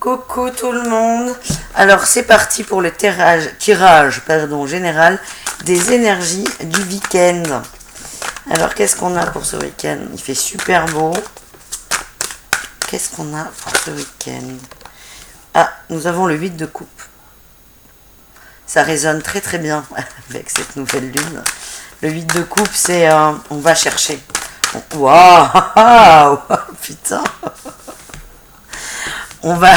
Coucou tout le monde. Alors c'est parti pour le tirage général des énergies du week-end. Alors qu'est-ce qu'on a pour ce week-end? Il fait super beau. Qu'est-ce qu'on a pour ce week-end? Ah, nous avons le 8 de coupe. Ça résonne très très bien avec cette nouvelle lune. Le 8 de coupe, c'est on va chercher. Waouh, putain. On va...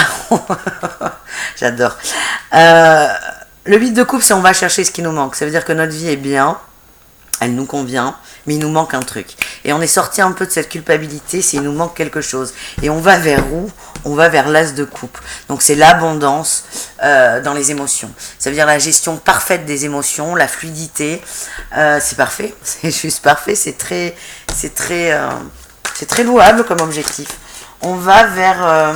J'adore. Le 8 de coupe, c'est on va chercher ce qui nous manque. Ça veut dire que notre vie est bien, elle nous convient, mais il nous manque un truc. Et on est sorti un peu de cette culpabilité, c'est il nous manque quelque chose. Et on va vers où? On va vers l'as de coupe. Donc c'est l'abondance dans les émotions. Ça veut dire la gestion parfaite des émotions, la fluidité. C'est parfait, c'est juste parfait, c'est très louable comme objectif. On va vers...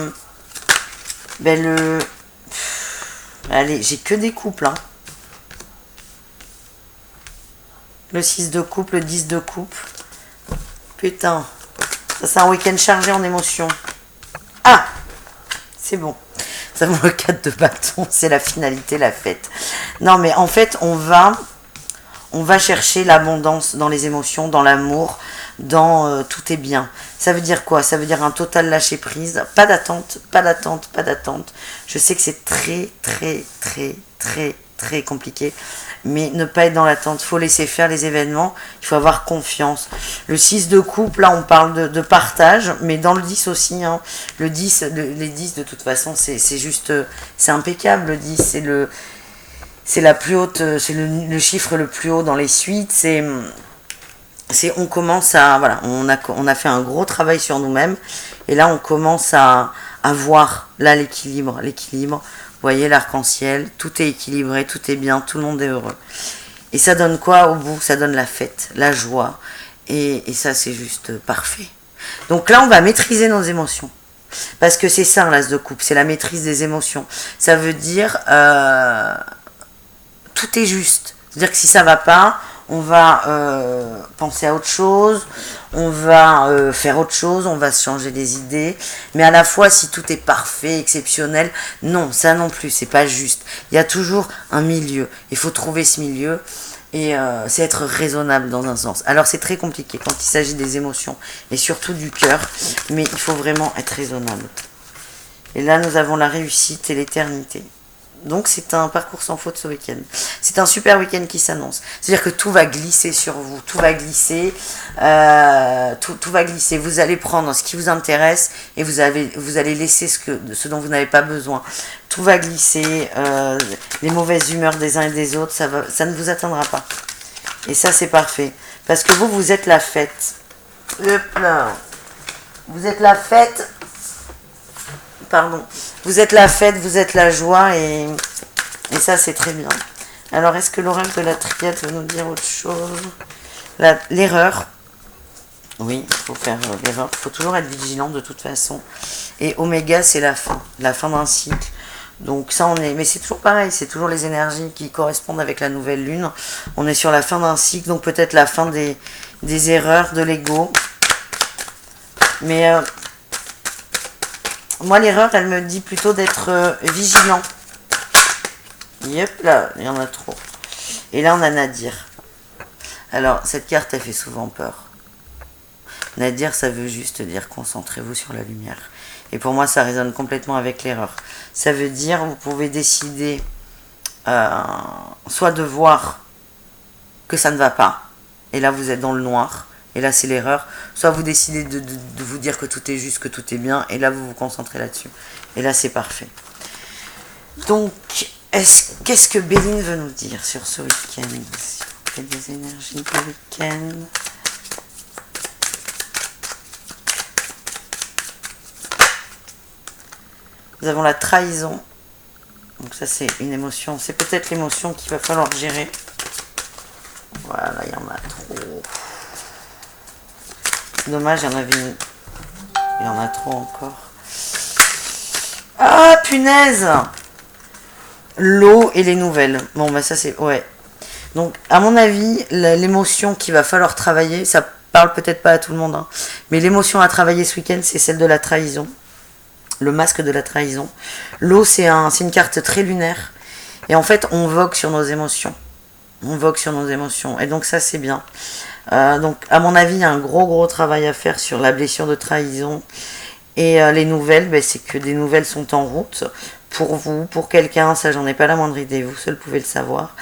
Allez, j'ai que des couples. Hein. Le 6 de coupe, le 10 de coupe. Putain. Ça, c'est un week-end chargé en émotions. Ah! C'est bon. Nous avons le 4 de bâton. C'est la finalité, la fête. Non, mais en fait, on va chercher l'abondance dans les émotions, dans l'amour, dans tout est bien. Ça veut dire quoi? Ça veut dire un total lâcher prise, pas d'attente, pas d'attente, pas d'attente. Je sais que c'est très compliqué, mais ne pas être dans l'attente, il faut laisser faire les événements, il faut avoir confiance. Le 6 de coupe, là on parle de partage, mais dans le 10 aussi, hein. Le 10, les 10 de toute façon, c'est juste, c'est impeccable, le 10, c'est la plus haute, c'est le chiffre le plus haut dans les suites, on commence à, voilà, on a fait un gros travail sur nous-mêmes, et là on commence à voir, là l'équilibre, vous voyez l'arc-en-ciel, tout est équilibré, tout est bien, tout le monde est heureux. Et ça donne quoi au bout? Ça donne la fête, la joie, et ça c'est juste parfait. Donc là on va maîtriser nos émotions, parce que c'est ça l'as de coupe, c'est la maîtrise des émotions. Ça veut dire, tout est juste, c'est-à-dire que si ça va pas, on va penser à autre chose, on va faire autre chose, on va se changer des idées. Mais à la fois, si tout est parfait, exceptionnel, non, ça non plus, c'est pas juste. Il y a toujours un milieu. Il faut trouver ce milieu et c'est être raisonnable dans un sens. Alors c'est très compliqué quand il s'agit des émotions et surtout du cœur, mais il faut vraiment être raisonnable. Et là, nous avons la réussite et l'éternité. Donc c'est un parcours sans faute ce week-end. C'est un super week-end qui s'annonce. C'est-à-dire que tout va glisser sur vous, tout va glisser, tout va glisser. Vous allez prendre ce qui vous intéresse et vous allez laisser ce dont vous n'avez pas besoin. Tout va glisser, les mauvaises humeurs des uns et des autres, ça ne vous atteindra pas. Et ça c'est parfait. Parce que vous êtes la fête. Hop là. Vous êtes la fête. Pardon, vous êtes la fête, vous êtes la joie et ça c'est très bien. Alors est-ce que l'oracle de la triade veut nous dire autre chose? L'erreur, oui, il faut faire l'erreur, il faut toujours être vigilant de toute façon. Et Oméga c'est la fin d'un cycle. Donc ça mais c'est toujours pareil, c'est toujours les énergies qui correspondent avec la nouvelle lune. On est sur la fin d'un cycle, donc peut-être la fin des erreurs, de l'ego. Mais... moi, l'erreur, elle me dit plutôt d'être vigilant. Yep, là, il y en a trop. Et là, on a Nadir. Alors, cette carte, elle fait souvent peur. Nadir, ça veut juste dire concentrez-vous sur la lumière. Et pour moi, ça résonne complètement avec l'erreur. Ça veut dire, vous pouvez décider soit de voir que ça ne va pas. Et là, vous êtes dans le noir. Et là, c'est l'erreur. Soit vous décidez de vous dire que tout est juste, que tout est bien. Et là, vous vous concentrez là-dessus. Et là, c'est parfait. Donc, qu'est-ce que Béline veut nous dire sur ce week-end? S'il vous plaît, des énergies du week-end. Nous avons la trahison. Donc ça, c'est une émotion. C'est peut-être l'émotion qu'il va falloir gérer. Voilà, il y en a trop. Dommage, il y en avait une. Il y en a trop encore. Ah, punaise! L'eau et les nouvelles. Bon, bah ça c'est... Ouais. Donc, à mon avis, l'émotion qu'il va falloir travailler, ça parle peut-être pas à tout le monde, hein, mais l'émotion à travailler ce week-end, c'est celle de la trahison. le masque de la trahison. L'eau, c'est une carte très lunaire. Et en fait, on vogue sur nos émotions. On vogue sur nos émotions. Et donc ça, c'est bien. Donc, à mon avis, il y a un gros travail à faire sur la blessure de trahison. Et les nouvelles, ben, c'est que des nouvelles sont en route. Pour vous, pour quelqu'un, ça, j'en ai pas la moindre idée. Vous seul pouvez le savoir.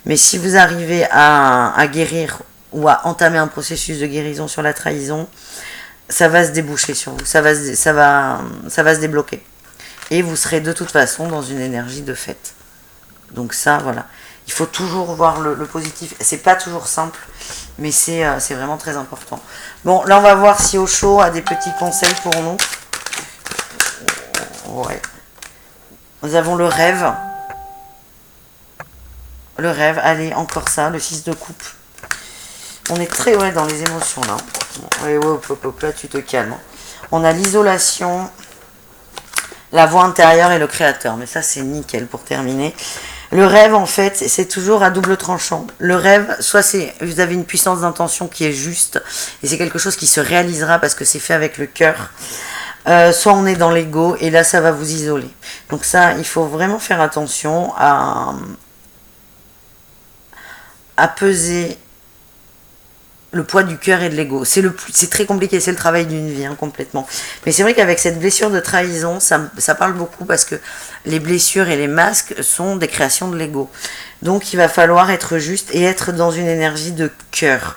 Mais si vous arrivez à guérir ou à entamer un processus de guérison sur la trahison, ça va se déboucher sur vous. Ça va se débloquer. Et vous serez de toute façon dans une énergie de fête. Donc ça, voilà. Il faut toujours voir le positif. C'est pas toujours simple, mais c'est vraiment très important. Bon, là, on va voir si Osho a des petits conseils pour nous. Ouais. Nous avons le rêve. Le rêve, allez, encore ça, le 6 de coupe. On est très dans les émotions, là. Ouais, hop, là, tu te calmes. On a l'isolation, la voix intérieure et le créateur. Mais ça, c'est nickel pour terminer. Le rêve, en fait, c'est toujours à double tranchant. Le rêve, soit vous avez une puissance d'intention qui est juste, et c'est quelque chose qui se réalisera parce que c'est fait avec le cœur. Soit on est dans l'ego, et là, ça va vous isoler. Donc ça, il faut vraiment faire attention à peser le poids du cœur et de l'ego. C'est très compliqué, c'est le travail d'une vie, complètement. Mais c'est vrai qu'avec cette blessure de trahison, ça parle beaucoup parce que les blessures et les masques sont des créations de l'ego. Donc il va falloir être juste et être dans une énergie de cœur.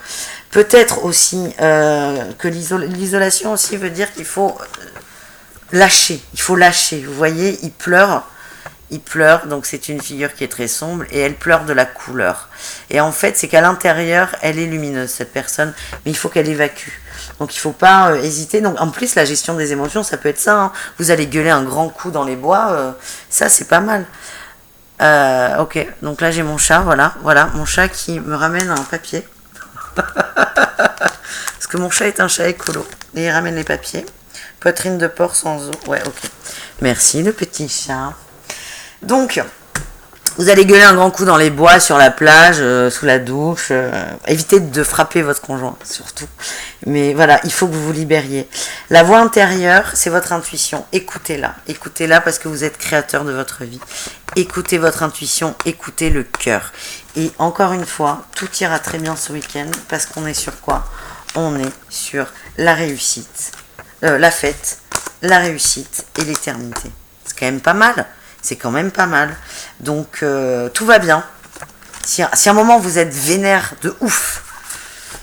Peut-être aussi que l'isolation aussi veut dire qu'il faut lâcher. Il faut lâcher. Vous voyez, il pleure, donc c'est une figure qui est très sombre et elle pleure de la couleur. Et en fait, c'est qu'à l'intérieur, elle est lumineuse, cette personne, mais il faut qu'elle évacue. Donc il ne faut pas hésiter. Donc en plus, la gestion des émotions, ça peut être ça. Vous allez gueuler un grand coup dans les bois, ça c'est pas mal. Ok, donc là j'ai mon chat, voilà, mon chat qui me ramène un papier. Parce que mon chat est un chat écolo. Et il ramène les papiers. Poitrine de porc sans os. Ouais, ok. Merci le petit chat. Donc, vous allez gueuler un grand coup dans les bois, sur la plage, sous la douche. Évitez de frapper votre conjoint, surtout. Mais voilà, il faut que vous vous libériez. La voix intérieure, c'est votre intuition. Écoutez-la. Écoutez-la parce que vous êtes créateur de votre vie. Écoutez votre intuition, écoutez le cœur. Et encore une fois, tout ira très bien ce week-end parce qu'on est sur quoi ? On est sur la réussite. La fête, la réussite et l'éternité. C'est quand même pas mal. C'est quand même pas mal. Donc, tout va bien. Si à un moment vous êtes vénère de ouf,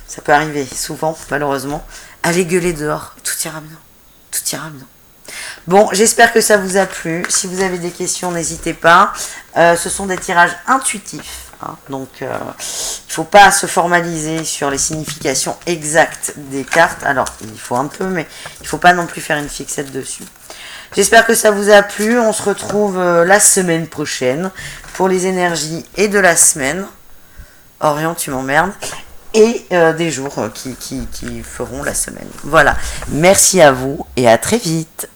ça peut arriver souvent, malheureusement, allez gueuler dehors. Tout ira bien. Tout ira bien. Bon, j'espère que ça vous a plu. Si vous avez des questions, n'hésitez pas. Ce sont des tirages intuitifs. Donc, il ne faut pas se formaliser sur les significations exactes des cartes. Alors, il faut un peu, mais il ne faut pas non plus faire une fixette dessus. J'espère que ça vous a plu. On se retrouve la semaine prochaine pour les énergies et de la semaine. Orion, tu m'emmerdes. Et des jours qui feront la semaine. Voilà. Merci à vous et à très vite.